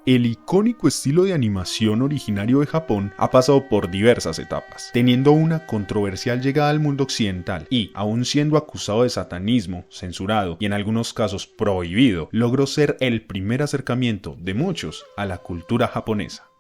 El icónico estilo de animación originario de Japón ha pasado por diversas etapas, teniendo una controversial llegada al mundo occidental y, aun siendo acusado de satanismo, censurado y en algunos casos prohibido, logró ser el primer acercamiento de muchos a la cultura japonesa.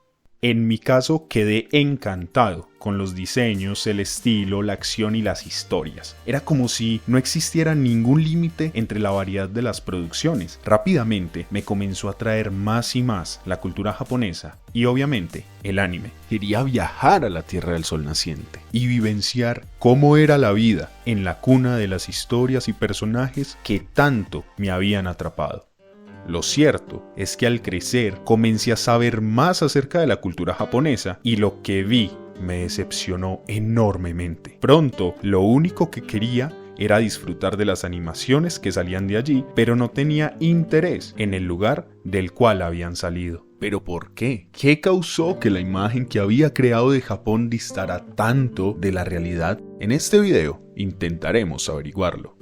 En mi caso quedé encantado con los diseños, el estilo, la acción y las historias. Era como si no existiera ningún límite entre la variedad de las producciones. Rápidamente me comenzó a atraer más y más la cultura japonesa y obviamente el anime. Quería viajar a la Tierra del Sol naciente y vivenciar cómo era la vida en la cuna de las historias y personajes que tanto me habían atrapado. Lo cierto es que al crecer comencé a saber más acerca de la cultura japonesa y lo que vi me decepcionó enormemente. Pronto, lo único que quería era disfrutar de las animaciones que salían de allí, pero no tenía interés en el lugar del cual habían salido. ¿Pero por qué? ¿Qué causó que la imagen que había creado de Japón distara tanto de la realidad? En este video intentaremos averiguarlo.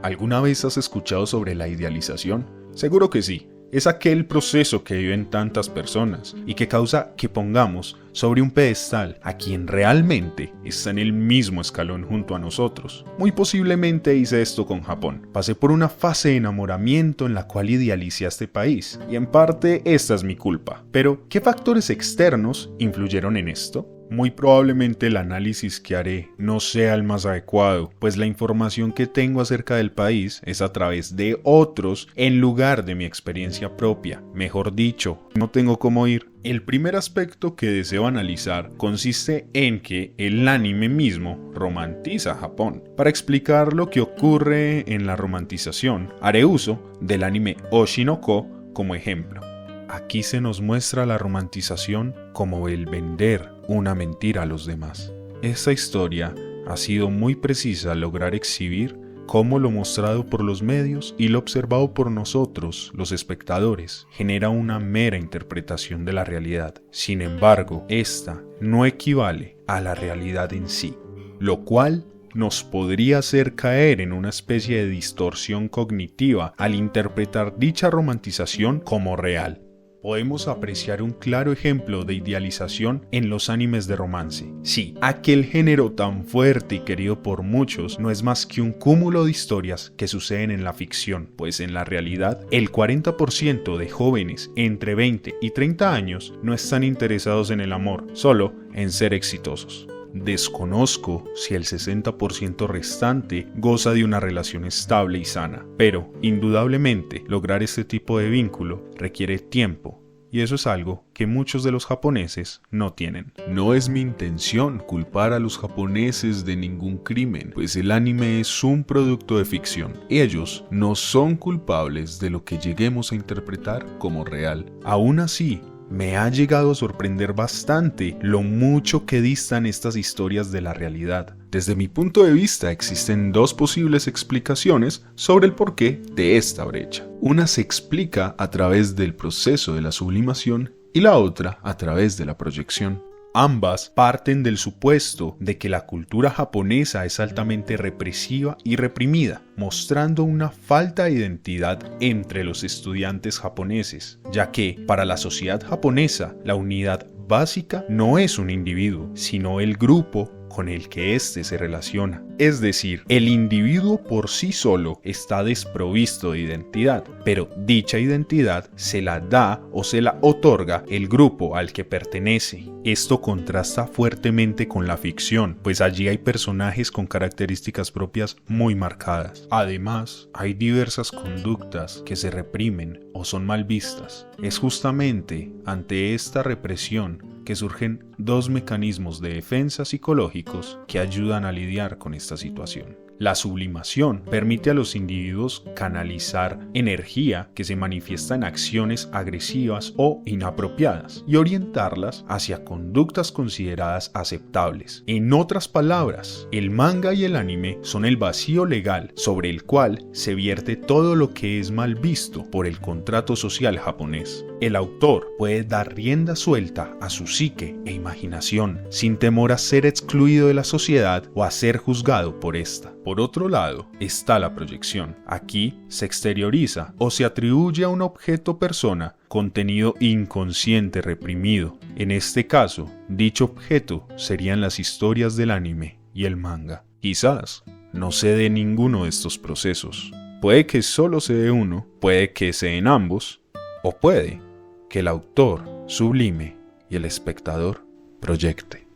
¿Alguna vez has escuchado sobre la idealización? Seguro que sí. Es aquel proceso que viven tantas personas y que causa que pongamos sobre un pedestal a quien realmente está en el mismo escalón junto a nosotros. Muy posiblemente hice esto con Japón. Pasé por una fase de enamoramiento en la cual idealicé a este país y en parte esta es mi culpa. Pero, ¿qué factores externos influyeron en esto? Muy probablemente el análisis que haré no sea el más adecuado, pues la información que tengo acerca del país es a través de otros en lugar de mi experiencia propia. Mejor dicho, no tengo cómo ir. El primer aspecto que deseo analizar consiste en que el anime mismo romantiza a Japón. Para explicar lo que ocurre en la romantización, haré uso del anime Oshinoko como ejemplo. Aquí se nos muestra la romantización como el vender una mentira a los demás. Esta historia ha sido muy precisa al lograr exhibir cómo lo mostrado por los medios y lo observado por nosotros, los espectadores, genera una mera interpretación de la realidad. Sin embargo, esta no equivale a la realidad en sí, lo cual nos podría hacer caer en una especie de distorsión cognitiva al interpretar dicha romantización como real. Podemos apreciar un claro ejemplo de idealización en los animes de romance. Sí, aquel género tan fuerte y querido por muchos no es más que un cúmulo de historias que suceden en la ficción, pues en la realidad el 40% de jóvenes entre 20 y 30 años no están interesados en el amor, solo en ser exitosos. Desconozco si el 60% restante goza de una relación estable y sana, pero indudablemente lograr este tipo de vínculo requiere tiempo, y eso es algo que muchos de los japoneses no tienen. No es mi intención culpar a los japoneses de ningún crimen, pues el anime es un producto de ficción. Ellos no son culpables de lo que lleguemos a interpretar como real. Aún así, me ha llegado a sorprender bastante lo mucho que distan estas historias de la realidad. Desde mi punto de vista existen dos posibles explicaciones sobre el porqué de esta brecha. Una se explica a través del proceso de la sublimación y la otra a través de la proyección. Ambas parten del supuesto de que la cultura japonesa es altamente represiva y reprimida, mostrando una falta de identidad entre los estudiantes japoneses, ya que para la sociedad japonesa la unidad básica no es un individuo, sino el grupo con el que éste se relaciona. Es decir, el individuo por sí solo está desprovisto de identidad, pero dicha identidad se la da o se la otorga el grupo al que pertenece. Esto contrasta fuertemente con la ficción, pues allí hay personajes con características propias muy marcadas. Además, hay diversas conductas que se reprimen o son mal vistas. Es justamente ante esta represión que surgen dos mecanismos de defensa psicológicos que ayudan a lidiar con esta situación. La sublimación permite a los individuos canalizar energía que se manifiesta en acciones agresivas o inapropiadas y orientarlas hacia conductas consideradas aceptables. En otras palabras, el manga y el anime son el vacío legal sobre el cual se vierte todo lo que es mal visto por el contrato social japonés. El autor puede dar rienda suelta a su psique e imaginación sin temor a ser excluido de la sociedad o a ser juzgado por esta. por otro lado está la proyección. Aquí se exterioriza o se atribuye a un objeto persona contenido inconsciente reprimido. En este caso, dicho objeto serían las historias del anime y el manga. Quizás no se dé ninguno de estos procesos. Puede que solo se dé uno, puede que se den ambos, o puede que el autor sublime y el espectador proyecte.